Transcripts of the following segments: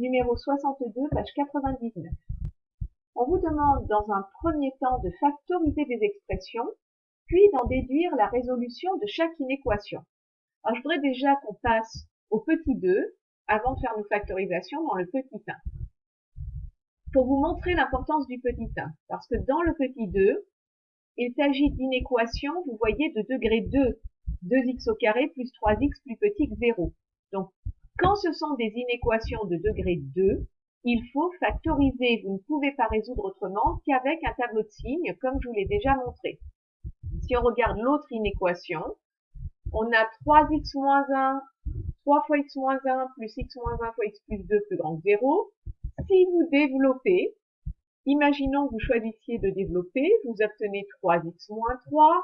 numéro 62, page 99. On vous demande dans un premier temps de factoriser des expressions, puis d'en déduire la résolution de chaque inéquation. Alors, je voudrais déjà qu'on passe au petit 2 avant de faire nos factorisations dans le petit 1. Pour vous montrer l'importance du petit 1, parce que dans le petit 2, il s'agit d'inéquations, vous voyez, de degré 2, 2x au carré plus 3x plus petit que 0. Donc, quand ce sont des inéquations de degré 2, il faut factoriser. Vous ne pouvez pas résoudre autrement qu'avec un tableau de signes, comme je vous l'ai déjà montré. Si on regarde l'autre inéquation, on a 3x moins 1, 3 fois x moins 1 plus x moins 1 fois x plus 2 plus grand que 0. Si vous développez, imaginons que vous choisissiez de développer, vous obtenez 3x moins 3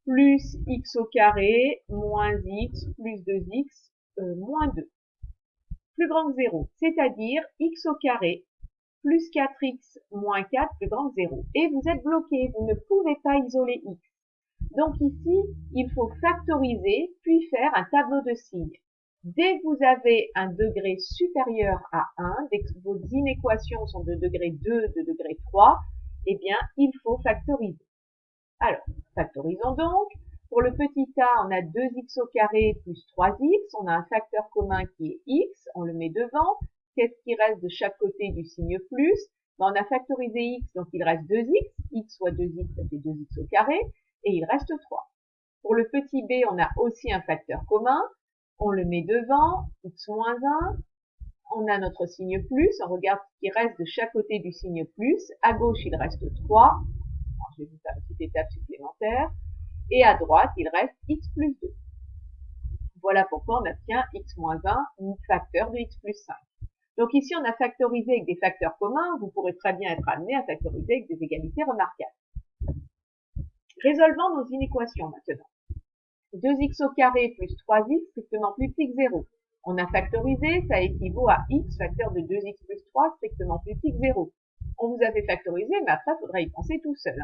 plus x au carré moins x plus 2x moins 2 plus grand que 0, c'est-à-dire x au carré plus 4x moins 4 plus grand que 0. Et vous êtes bloqué, vous ne pouvez pas isoler x. Donc ici, il faut factoriser, puis faire un tableau de signes. Dès que vous avez un degré supérieur à 1, dès que vos inéquations sont de degré 2, de degré 3, eh bien, il faut factoriser. Alors, factorisons donc. Pour le petit a, on a 2x au carré plus 3x. On a un facteur commun qui est x. On le met devant. Qu'est-ce qui reste de chaque côté du signe plus? Ben, on a factorisé x, donc il reste 2x. X fois 2x, ça fait 2x au carré. Et il reste 3. Pour le petit b, on a aussi un facteur commun. On le met devant. X moins 1. On a notre signe plus. On regarde ce qui reste de chaque côté du signe plus. À gauche, il reste 3. Alors, je vais vous faire une petite étape supplémentaire. Et à droite, il reste x plus 2. Voilà pourquoi on obtient x moins 1, un facteur de x plus 5. Donc ici, on a factorisé avec des facteurs communs. Vous pourrez très bien être amené à factoriser avec des égalités remarquables. Résolvons nos inéquations maintenant. 2x au carré plus 3x strictement plus petit que 0. On a factorisé, ça équivaut à x facteur de 2x plus 3 strictement plus petit que 0. On vous a fait factoriser, mais après, il faudra y penser tout seul.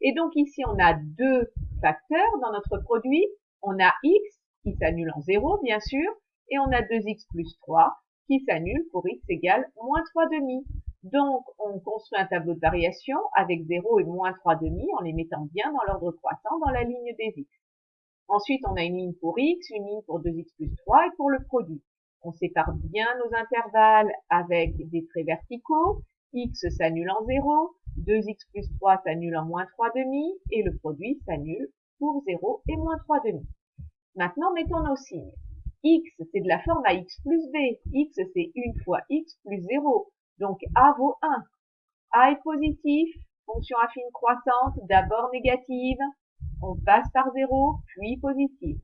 Et donc ici, on a deux facteurs dans notre produit. On a x qui s'annule en 0, bien sûr, et on a 2x plus 3 qui s'annule pour x égale moins 3 demi. Donc, on construit un tableau de variation avec 0 et moins 3 demi en les mettant bien dans l'ordre croissant dans la ligne des x. Ensuite, on a une ligne pour x, une ligne pour 2x plus 3 et pour le produit. On sépare bien nos intervalles avec des traits verticaux. X s'annule en 0, 2x plus 3 s'annule en moins 3 demi, et le produit s'annule pour 0 et moins 3 demi. Maintenant, mettons nos signes. X, c'est de la forme à x plus b. X, c'est 1 fois x plus 0. Donc, a vaut 1. A est positif, fonction affine croissante, d'abord négative. On passe par 0, puis positive.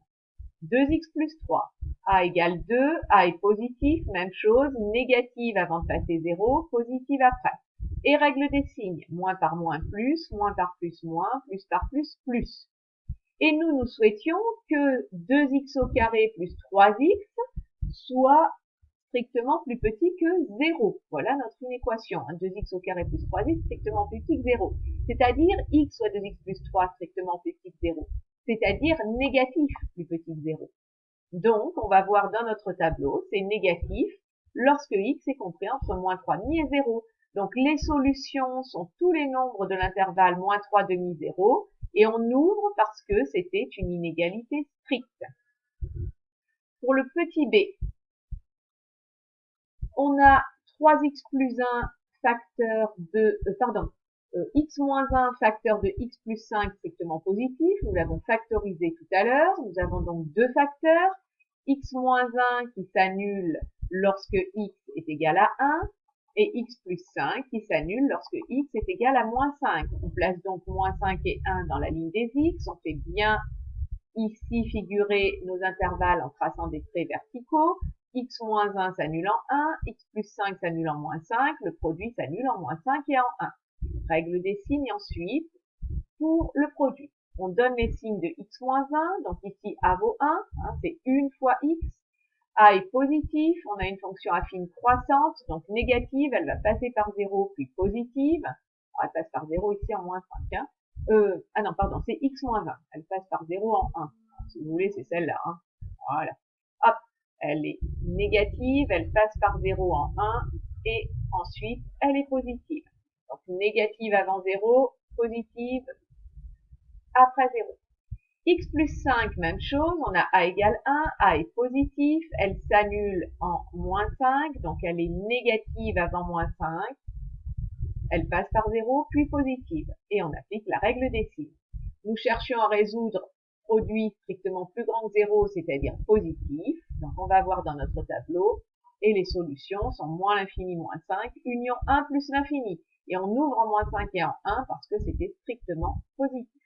2x plus 3. A égale 2, A est positif, même chose, négative avant de passer 0, positive après. Et règle des signes, moins par moins par plus moins, plus par plus plus. Et nous souhaitions que 2x au carré plus 3x soit strictement plus petit que 0. Voilà notre inéquation. 2x au carré plus 3x strictement plus petit que 0. C'est-à-dire x soit 2x plus 3 strictement plus petit que 0. C'est-à-dire négatif plus petit que 0. Donc, on va voir dans notre tableau, c'est négatif lorsque x est compris entre moins 3,5 et 0. Donc, les solutions sont tous les nombres de l'intervalle moins 3,5, 0, et on ouvre parce que c'était une inégalité stricte. Pour le petit b, on a 3x plus 1 facteur de, x moins 1 facteur de x plus 5 strictement positif. Nous l'avons factorisé tout à l'heure. Nous avons donc deux facteurs. X moins 1 qui s'annule lorsque x est égal à 1 et x plus 5 qui s'annule lorsque x est égal à moins 5. On place donc moins 5 et 1 dans la ligne des x. On fait bien ici figurer nos intervalles en traçant des traits verticaux. X moins 1 s'annule en 1, x plus 5 s'annule en moins 5, le produit s'annule en moins 5 et en 1. Règle des signes ensuite pour le produit. On donne les signes de x moins 1, donc ici a vaut 1, c'est 1 fois x. A est positif, on a une fonction affine croissante, donc négative, elle va passer par 0, puis positive. Elle passe par 0 ici en moins 5. Ah non, pardon, c'est x moins 1. Elle passe par 0 en 1. Si vous voulez, c'est celle-là. Voilà. Hop. Elle est négative, elle passe par 0 en 1, et ensuite, elle est positive. Donc, négative avant 0, positive après 0. X plus 5, même chose, on a A égale 1, A est positif, elle s'annule en moins 5, donc elle est négative avant moins 5, elle passe par 0, puis positive, et on applique la règle des signes. Nous cherchions à résoudre produit strictement plus grand que 0, c'est-à-dire positif, donc on va voir dans notre tableau, et les solutions sont moins l'infini moins 5, union 1 plus l'infini, et on ouvre en moins 5 et en 1 parce que c'était strictement positif.